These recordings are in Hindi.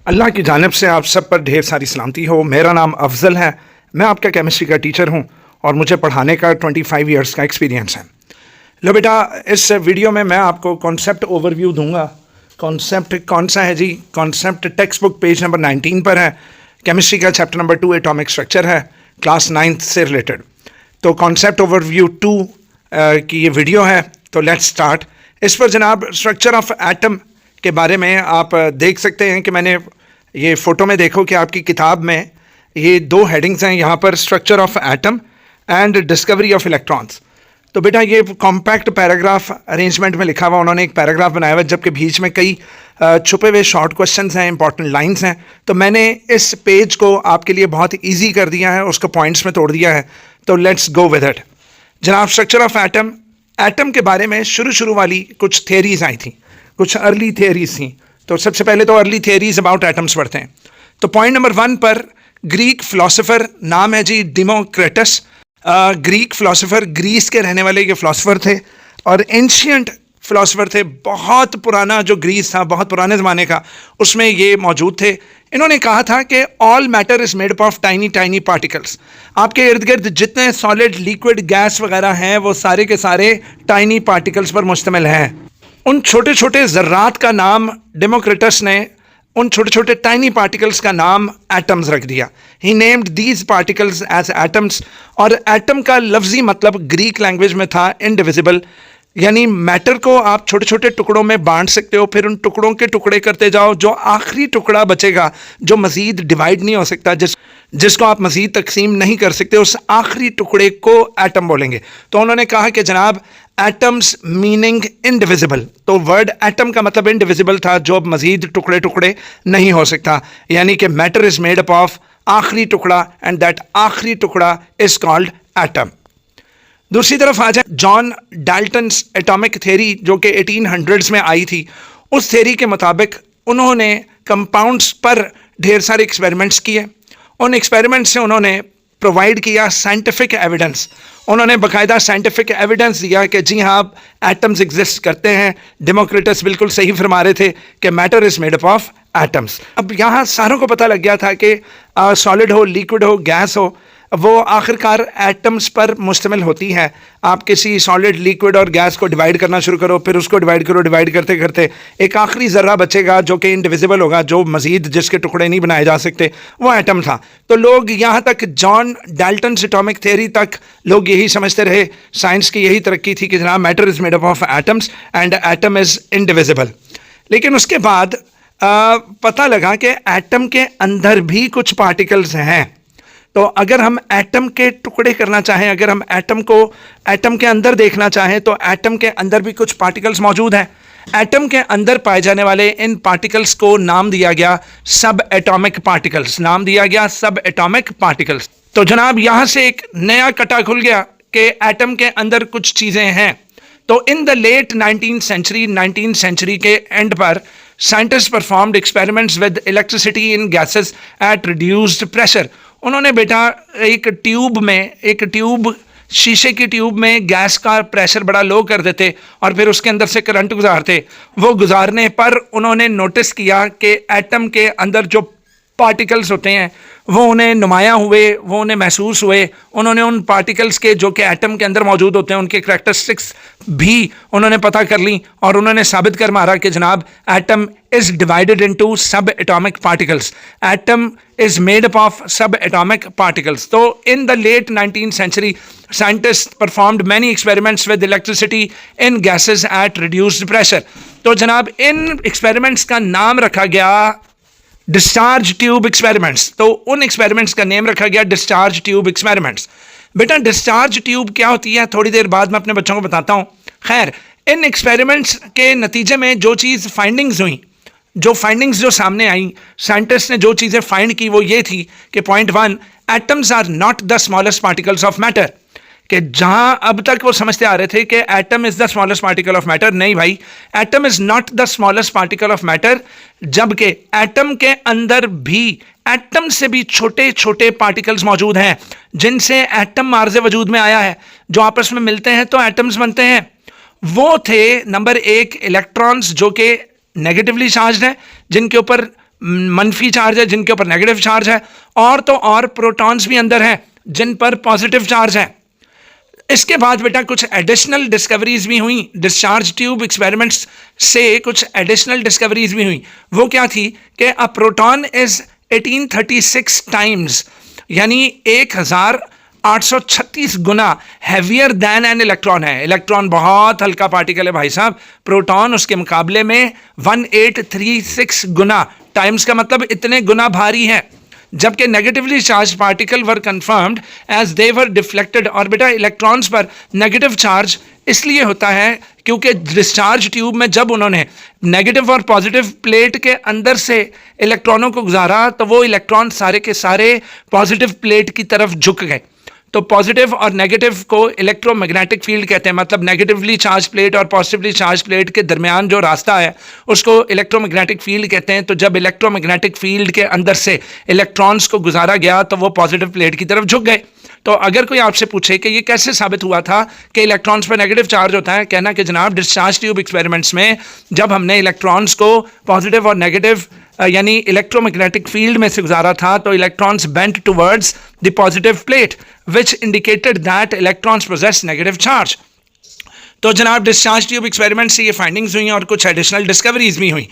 अल्लाह की जानिब से आप सब पर ढेर सारी सलामती हो। मेरा नाम अफजल है, मैं आपका केमिस्ट्री का टीचर हूँ और मुझे पढ़ाने का 25 इयर्स का एक्सपीरियंस है। लो बेटा, इस वीडियो में मैं आपको कॉन्सेप्ट ओवरव्यू दूंगा। कॉन्सेप्ट कौन सा है जी? Concept text book page number 19 पर है। केमिस्ट्री का चैप्टर नंबर 2 एटॉमिक स्ट्रक्चर है, क्लास 9th से रिलेटेड। तो कॉन्सेप्ट ओवरव्यू 2 की ये वीडियो है। तो लेट्स स्टार्ट। इस पर जनाब स्ट्रक्चर ऑफ एटम के बारे में आप देख सकते हैं कि मैंने ये फ़ोटो में देखो कि आपकी किताब में ये दो हेडिंग्स हैं यहाँ पर, structure of atom and discovery of electrons. तो बेटा ये कॉम्पैक्ट पैराग्राफ अरेंजमेंट में लिखा हुआ, उन्होंने एक पैराग्राफ बनाया हुआ जबकि बीच में कई छुपे हुए शॉर्ट क्वेश्चंस हैं, इंपॉर्टेंट लाइंस हैं। तो मैंने इस पेज को आपके लिए बहुत ईजी कर दिया है, उसको पॉइंट्स में तोड़ दिया है। तो लेट्स गो विद इट। जनाब स्ट्रक्चर ऑफ एटम, एटम के बारे में शुरू वाली कुछ थियरीज आई थी, कुछ अर्ली थियरीज थी। तो सबसे पहले तो अर्ली थियरीज अबाउट एटम्स पढ़ते हैं। तो पॉइंट नंबर 1 पर ग्रीक फिलोसोफर, नाम है जी डेमोक्रिटस। ग्रीक फिलोसोफर, ग्रीस के रहने वाले ये फिलोसोफर थे और एंशियंट फिलोसोफर थे। बहुत पुराना जो ग्रीस था, बहुत पुराने ज़माने का, उसमें ये मौजूद थे। इन्होंने कहा था कि all matter is made up of tiny tiny particles. आपके इर्द गिर्द जितने सॉलिड, लिक्विड, गैस वगैरह हैं वो सारे के सारे टाइनी पार्टिकल्स पर मुश्तमिल हैं। उन छोटे छोटे ज़र्रात का नाम डेमोक्रिटस ने, उन छोटे छोटे टाइनी पार्टिकल्स का नाम एटम्स रख दिया। He named these particles as atoms. और एटम का लफ्जी मतलब ग्रीक लैंग्वेज में था इनडिविजिबल, यानी मैटर को आप छोटे छोटे टुकड़ों में बांट सकते हो, फिर उन टुकड़ों के टुकड़े करते जाओ, जो आखिरी टुकड़ा बचेगा जो मज़ीद डिवाइड नहीं हो सकता, जिसको आप मज़ीद तकसीम नहीं कर सकते, उस आखिरी टुकड़े को एटम बोलेंगे। तो उन्होंने कहा कि जनाब एटम्स मीनिंग इनडिविजिबल। तो वर्ड एटम का मतलब इनडिविजिबल था, जो अब मज़ीद टुकड़े टुकड़े नहीं हो सकता, यानी कि matter is made up of आखिरी टुकड़ा एंड दैट आखिरी टुकड़ा इज़ कॉल्ड एटम। दूसरी तरफ आ जाए, जॉन डाल्टन्स एटॉमिक थ्योरी जो कि 1800s में आई थी, उस थ्योरी के मुताबिक उन्होंने कंपाउंड्स पर ढेर सारे एक्सपेरिमेंट्स किए। उन एक्सपेरिमेंट्स से उन्होंने प्रोवाइड किया साइंटिफिक एविडेंस। उन्होंने बाकायदा साइंटिफिक एविडेंस दिया कि जी हाँ एटम्स एग्जिस्ट करते हैं। डेमोक्रिटस बिल्कुल सही फरमा रहे थे कि matter is made up of atoms. अब यहाँ सारों को पता लग गया था कि सॉलिड हो, लिक्विड हो, गैस हो, वो आखिरकार एटम्स पर मुश्तमिल होती है। आप किसी सॉलिड, लिक्विड और गैस को डिवाइड करना शुरू करो, फिर उसको डिवाइड करो, डिवाइड करते करते एक आखिरी ज़र्रा बचेगा जो कि इनडिविजिबल होगा, जो मज़ीद जिसके टुकड़े नहीं बनाए जा सकते, वो एटम था। तो लोग यहाँ तक जॉन डाल्टन्स एटॉमिक थ्योरी तक लोग यही समझते रहे, साइंस की यही तरक्की थी कि जनाब matter is made up of atoms and atom is indivisible. लेकिन उसके बाद पता लगा कि एटम के अंदर भी कुछ पार्टिकल्स हैं। तो अगर हम एटम के टुकड़े करना चाहें, अगर हम एटम को एटम के अंदर देखना चाहें, तो एटम के अंदर भी कुछ पार्टिकल्स मौजूद हैं। एटम के अंदर पाए जाने वाले इन पार्टिकल्स को नाम दिया गया सब एटॉमिक पार्टिकल्स, नाम दिया गया सब एटॉमिक पार्टिकल्स। तो जनाब यहाँ से एक नया कटा खुल गया कि एटम के अंदर कुछ चीज़ें हैं। तो in the late 19th century के एंड पर scientist performed experiments with electricity in gases at reduced pressure. उन्होंने बेटा एक ट्यूब, शीशे की ट्यूब में गैस का प्रेशर बड़ा लो कर देते और फिर उसके अंदर से करंट गुजारते। वो गुजारने पर उन्होंने नोटिस किया कि एटम के अंदर जो पार्टिकल्स होते हैं वो उन्हें नुमाया हुए, वो उन्हें महसूस हुए। उन्होंने उन पार्टिकल्स के जो कि एटम के अंदर मौजूद होते हैं उनके करैक्टरिस्टिक्स भी उन्होंने पता कर ली और उन्होंने साबित कर मारा कि जनाब atom is divided into subatomic particles, atom is made up of subatomic particles. तो in the late 19th century scientist performed many experiments with electricity in gases at reduced pressure. तो जनाब इन एक्सपेरिमेंट्स का नाम रखा गया डिस्चार्ज ट्यूब एक्सपेरिमेंट्स। तो उन एक्सपेरिमेंट्स का नेम रखा गया डिस्चार्ज ट्यूब एक्सपेरिमेंट्स। बेटा डिस्चार्ज ट्यूब क्या होती है थोड़ी देर बाद मैं अपने बच्चों को बताता हूँ। खैर, इन एक्सपेरिमेंट्स के नतीजे में जो चीज़ फाइंडिंग्स हुई, जो फाइंडिंग्स जो सामने आई, साइंटिस्ट ने जो चीज़ें फाइंड की वो ये थी कि point 1, atoms are not the smallest particles of matter. कि जहां अब तक वो समझते आ रहे थे कि atom is the smallest particle of matter, नहीं भाई, atom is not the smallest particle of matter, जबकि एटम के अंदर भी एटम से भी छोटे छोटे पार्टिकल्स मौजूद हैं जिनसे एटम मार्ज़े वजूद में आया है, जो आपस में मिलते हैं तो एटम्स बनते हैं। वो थे नंबर 1 इलेक्ट्रॉन्स, जो कि नेगेटिवली चार्ज्ड हैं, जिनके ऊपर मनफी चार्ज है जिनके ऊपर नेगेटिव चार्ज है, और तो और प्रोटॉन्स भी अंदर हैं जिन पर पॉजिटिव चार्ज है। इसके बाद बेटा कुछ एडिशनल डिस्कवरीज भी हुई, डिस्चार्ज ट्यूब एक्सपेरिमेंट्स से कुछ एडिशनल डिस्कवरीज भी हुई। वो क्या थी कि अ प्रोटॉन इज 1836 टाइम्स, यानी 1836 गुना हैवियर दैन एन इलेक्ट्रॉन है। इलेक्ट्रॉन बहुत हल्का पार्टिकल है भाई साहब, प्रोटॉन उसके मुकाबले में 1836 गुना, टाइम्स का मतलब इतने गुना भारी है। जबकि negatively charge particle were confirmed as they were deflected. और बेटा इलेक्ट्रॉन्स पर नेगेटिव चार्ज इसलिए होता है क्योंकि डिस्चार्ज ट्यूब में जब उन्होंने नेगेटिव और पॉजिटिव प्लेट के अंदर से इलेक्ट्रॉनों को गुजारा तो वो इलेक्ट्रॉन सारे के सारे पॉजिटिव प्लेट की तरफ झुक गए। तो पॉजिटिव और नेगेटिव को इलेक्ट्रोमैग्नेटिक फील्ड कहते हैं, मतलब नेगेटिवली चार्ज प्लेट और पॉजिटिवली चार्ज प्लेट के दरमियान जो रास्ता है उसको इलेक्ट्रोमैग्नेटिक फील्ड कहते हैं। तो जब इलेक्ट्रोमैग्नेटिक फील्ड के अंदर से इलेक्ट्रॉन्स को गुजारा गया तो वो पॉजिटिव प्लेट की तरफ झुक गए। तो अगर कोई आपसे पूछे कि ये कैसे साबित हुआ था कि इलेक्ट्रॉन्स पर नेगेटिव चार्ज होता है, कहना कि जनाब डिस्चार्ज ट्यूब एक्सपेरिमेंट्स में जब हमने इलेक्ट्रॉन्स को पॉजिटिव और नेगेटिव यानी इलेक्ट्रोमैग्नेटिक फील्ड में से गुजारा था तो electrons bent towards the positive plate which indicated that electrons possess negative charge. तो जनाब डिस्चार्ज ट्यूब एक्सपेरिमेंट से ये फाइंडिंग्स हुई और कुछ एडिशनल डिस्कवरीज भी हुई।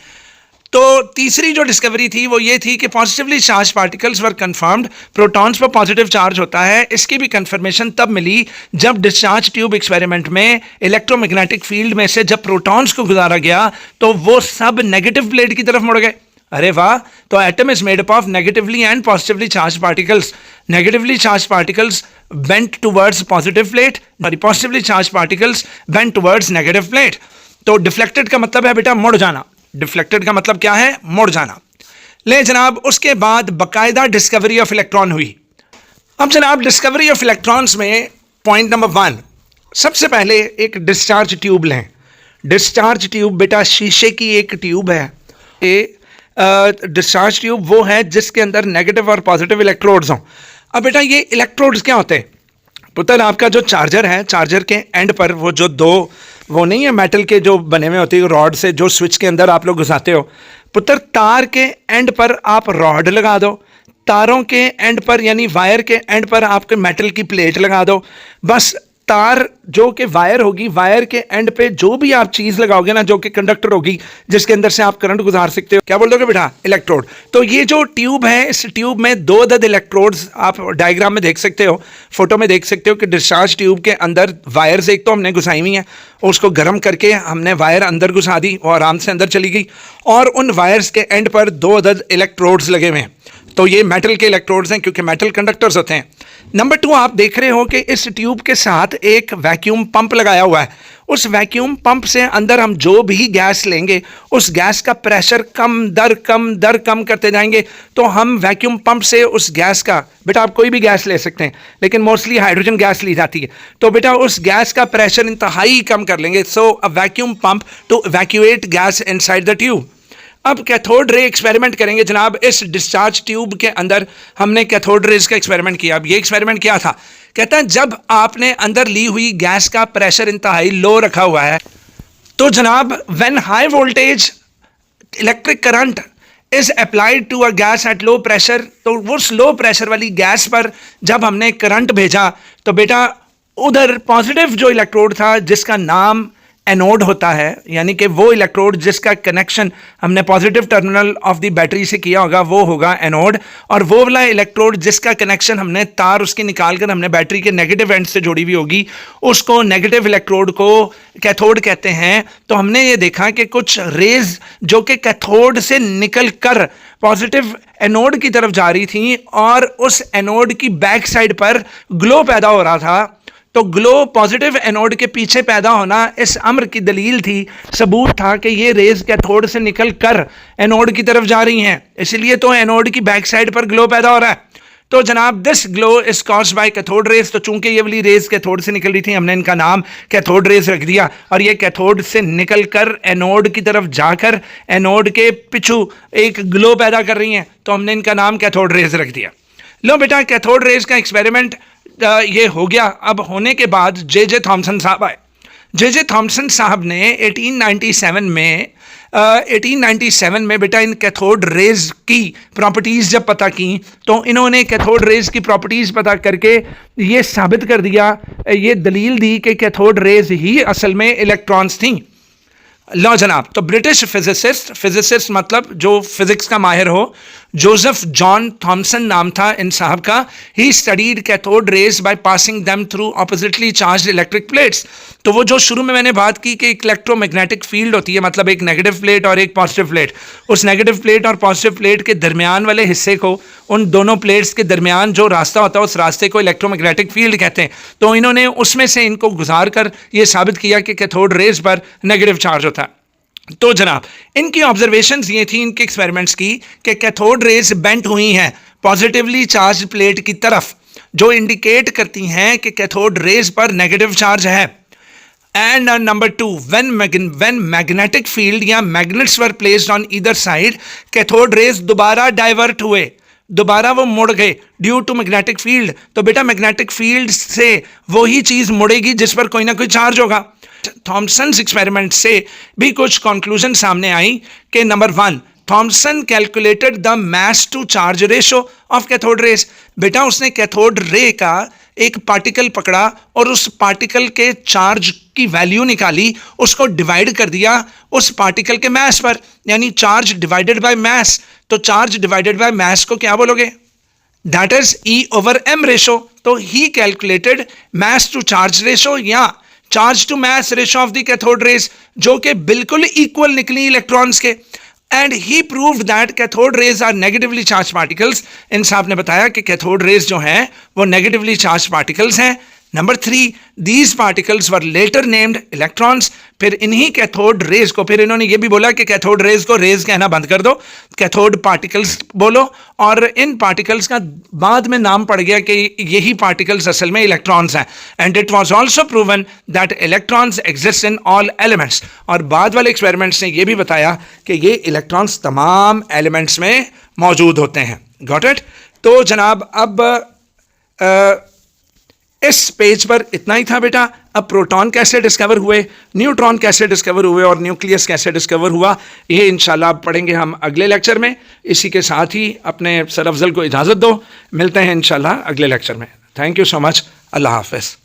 तो तीसरी जो डिस्कवरी थी वो ये थी कि पॉजिटिवली चार्ज पार्टिकल्स वर कंफर्म्ड, प्रोटॉन्स पर पॉजिटिव चार्ज होता है। इसकी भी कंफर्मेशन तब मिली जब डिस्चार्ज ट्यूब एक्सपेरिमेंट में इलेक्ट्रोमैग्नेटिक फील्ड में से जब प्रोटॉन्स को गुजारा गया तो वो सब नेगेटिव प्लेट की तरफ मुड़ गए। अरे वाह, तो atom is made up of negatively and positively charge particles. Negatively charge particles bent towards positive plate, positively charge particles bent towards negative plate. तो डिफ्लेक्टेड का मतलब है बेटा मुड़ जाना। डिफ्लेक्टेड का मतलब क्या है? मुड़ जाना। ले जनाब उसके बाद बाकायदा डिस्कवरी ऑफ इलेक्ट्रॉन हुई। अब जनाब डिस्कवरी ऑफ इलेक्ट्रॉन्स में पॉइंट नंबर 1, सबसे पहले एक डिस्चार्ज ट्यूब लें। डिस्चार्ज ट्यूब बेटा शीशे की एक ट्यूब है। ये डिस्चार्ज ट्यूब वो है जिसके अंदर नेगेटिव और पॉजिटिव इलेक्ट्रोड्स हों। अब बेटा ये इलेक्ट्रोड्स क्या होते हैं? पुत्र आपका जो चार्जर है, चार्जर के एंड पर वो जो दो वो नहीं है मेटल के जो बने हुए होते हैं रॉड से, जो स्विच के अंदर आप लोग घुसाते हो। पुत्र तार के एंड पर आप रॉड लगा दो, तारों के एंड पर यानी वायर के एंड पर आपके मेटल की प्लेट लगा दो। बस तार जो कि वायर होगी, वायर के एंड पे जो भी आप चीज़ लगाओगे ना जो कि कंडक्टर होगी जिसके अंदर से आप करंट गुजार सकते हो, क्या बोल दोगे बेटा? इलेक्ट्रोड। तो ये जो ट्यूब है इस ट्यूब में 2 अदद इलेक्ट्रोड्स आप डायग्राम में देख सकते हो, फोटो में देख सकते हो कि डिस्चार्ज ट्यूब के अंदर वायर्स एक तो हमने घुसाई हुई हैं, उसको गर्म करके हमने वायर अंदर घुसा दी, वो आराम से अंदर चली गई, और उन वायर्स के एंड पर 2 अदद इलेक्ट्रोड्स लगे हुए हैं। तो ये मेटल के इलेक्ट्रोड्स हैं क्योंकि मेटल कंडक्टर्स होते हैं। नंबर 2 आप देख रहे हो कि इस ट्यूब के साथ एक वैक्यूम पंप लगाया हुआ है। उस वैक्यूम पंप से अंदर हम जो भी गैस लेंगे उस गैस का प्रेशर कम दर कम करते जाएंगे। तो हम वैक्यूम पंप से उस गैस का, बेटा आप कोई भी गैस ले सकते हैं लेकिन मोस्टली हाइड्रोजन गैस ली जाती है, तो बेटा उस गैस का प्रेशर इंतहाई कम कर लेंगे। So a vacuum pump to evacuate gas inside the tube. अब कैथोड रे एक्सपेरिमेंट करेंगे जनाब। इस डिस्चार्ज ट्यूब के अंदर हमने कैथोड रेज का एक्सपेरिमेंट किया। अब ये एक्सपेरिमेंट क्या था? कहता है जब आपने अंदर ली हुई गैस का प्रेशर इंतहाई लो रखा हुआ है तो जनाब when high voltage electric current is applied to a gas at low pressure, तो उस लो प्रेशर वाली गैस पर जब हमने करंट भेजा तो बेटा उधर पॉजिटिव जो इलेक्ट्रोड था जिसका नाम एनोड होता है, यानी कि वो इलेक्ट्रोड जिसका कनेक्शन हमने positive terminal of the battery से किया होगा वो होगा एनोड, और वो वाला इलेक्ट्रोड जिसका कनेक्शन हमने तार उसकी निकाल कर हमने बैटरी के नेगेटिव एंड से जोड़ी हुई होगी उसको नेगेटिव इलेक्ट्रोड को कैथोड कहते हैं। तो हमने ये देखा कि कुछ रेज जो कि कैथोड से निकल कर पॉजिटिव एनोड की तरफ जा रही थी और उस एनोड की बैक साइड पर ग्लो पैदा हो रहा था। तो ग्लो पॉजिटिव एनोड के पीछे पैदा होना इस अम्र की दलील थी, सबूत था कि ये रेज कैथोड से निकल कर एनोड की तरफ जा रही हैं, इसलिए तो एनोड की बैक साइड पर ग्लो पैदा हो रहा है। तो जनाब this glow is caused by cathode rays. तो चूंकि ये वाली रेज कैथोड से निकल रही थी हमने इनका नाम कैथोड रेज रख दिया, और ये कैथोड से निकल कर एनोड की तरफ जाकर एनोड के पिछू एक ग्लो पैदा कर रही हैं, तो हमने इनका नाम कैथोड रेज रख दिया। लो बेटा कैथोड रेज का एक्सपेरिमेंट ये हो गया। अब होने के बाद जे थॉमसन साहब आए। जे थॉमसन साहब ने 1897 में 1897 में बेटा इन कैथोड रेज की प्रॉपर्टीज़ जब पता की तो इन्होंने कैथोड रेज की प्रॉपर्टीज़ पता करके ये साबित कर दिया, ये दलील दी कि कैथोड रेज ही असल में इलेक्ट्रॉन्स थी। लो जनाब, तो ब्रिटिश फिजिसिस्ट मतलब जो फिजिक्स का माहिर हो, जोसेफ जॉन थॉमसन नाम था इन साहब का। He studied cathode rays by passing them through oppositely charged electric plates. तो वो जो शुरू में मैंने बात की कि एक इलेक्ट्रोमैग्नेटिक फील्ड होती है, मतलब एक नेगेटिव प्लेट और एक पॉजिटिव प्लेट, उस नेगेटिव प्लेट और पॉजिटिव प्लेट के दरमियान वाले हिस्से को, उन दोनों प्लेट्स के दरमियान जो रास्ता होता है उस रास्ते को इलेक्ट्रोमैग्नेटिक फील्ड कहते हैं। तो इन्होंने उसमें से इनको गुजार कर ये साबित किया कि कैथोड रेज पर नेगेटिव चार्ज होता है। तो जनाब इनकी ऑब्जर्वेशंस ये थी, इनके एक्सपेरिमेंट्स की, कि कैथोड रेज बेंट हुई हैं पॉजिटिवली चार्ज प्लेट की तरफ, जो इंडिकेट करती हैं कि कैथोड रेज पर नेगेटिव चार्ज है। And number 2, when magnetic field या magnets were placed on either side, cathode rays दोबारा डाइवर्ट हुए, दोबारा वो मुड़ गए ड्यू टू मैग्नेटिक फील्ड। तो बेटा मैग्नेटिक फील्ड से वही चीज मुड़ेगी जिस पर कोई ना कोई चार्ज होगा। थॉमसन्स एक्सपेरिमेंट से भी कुछ कंक्लूजन सामने आई कि number 1, Thomson calculated the mass to charge ratio of cathode rays. बेटा उसने कैथोड रे का एक पार्टिकल पकड़ा और उस पार्टिकल के चार्ज की वैल्यू निकाली, उसको डिवाइड कर दिया उस पार्टिकल के मास पर, यानी चार्ज डिवाइडेड बाय मास। तो चार्ज डिवाइडेड बाय मास को क्या बोलोगे? That is E/m ratio. तो he calculated mass to charge ratio या charge to mass ratio of the cathode rays, जो कि बिल्कुल इक्वल निकली इलेक्ट्रॉन्स के। And he proved that cathode rays are negatively charge particles. इन साहब ने बताया कि कैथोड रेज जो हैं वो नेगेटिवली चार्ज पार्टिकल्स हैं। Number 3, these particles were later named electrons. फिर इन्हीं कैथोड रेज को, फिर इन्होंने ये भी बोला कि कैथोड रेज को रेज कहना बंद कर दो, कैथोड पार्टिकल्स बोलो। और इन पार्टिकल्स का बाद में नाम पड़ गया कि यही पार्टिकल्स असल में इलेक्ट्रॉन्स हैं। And it was also proven that electrons exist in all elements. और बाद वाले एक्सपेरिमेंट्स ने ये भी बताया कि ये इलेक्ट्रॉन्स तमाम एलिमेंट्स में मौजूद होते हैं। Got it? तो जनाब अब इस पेज पर इतना ही था बेटा। अब प्रोटॉन कैसे डिस्कवर हुए, न्यूट्रॉन कैसे डिस्कवर हुए और न्यूक्लियस कैसे डिस्कवर हुआ, ये इंशाल्लाह पढ़ेंगे हम अगले लेक्चर में। इसी के साथ ही अपने सर अफजल को इजाज़त दो, मिलते हैं इंशाल्लाह अगले लेक्चर में। Thank you so much. अल्लाह हाफ़िज़।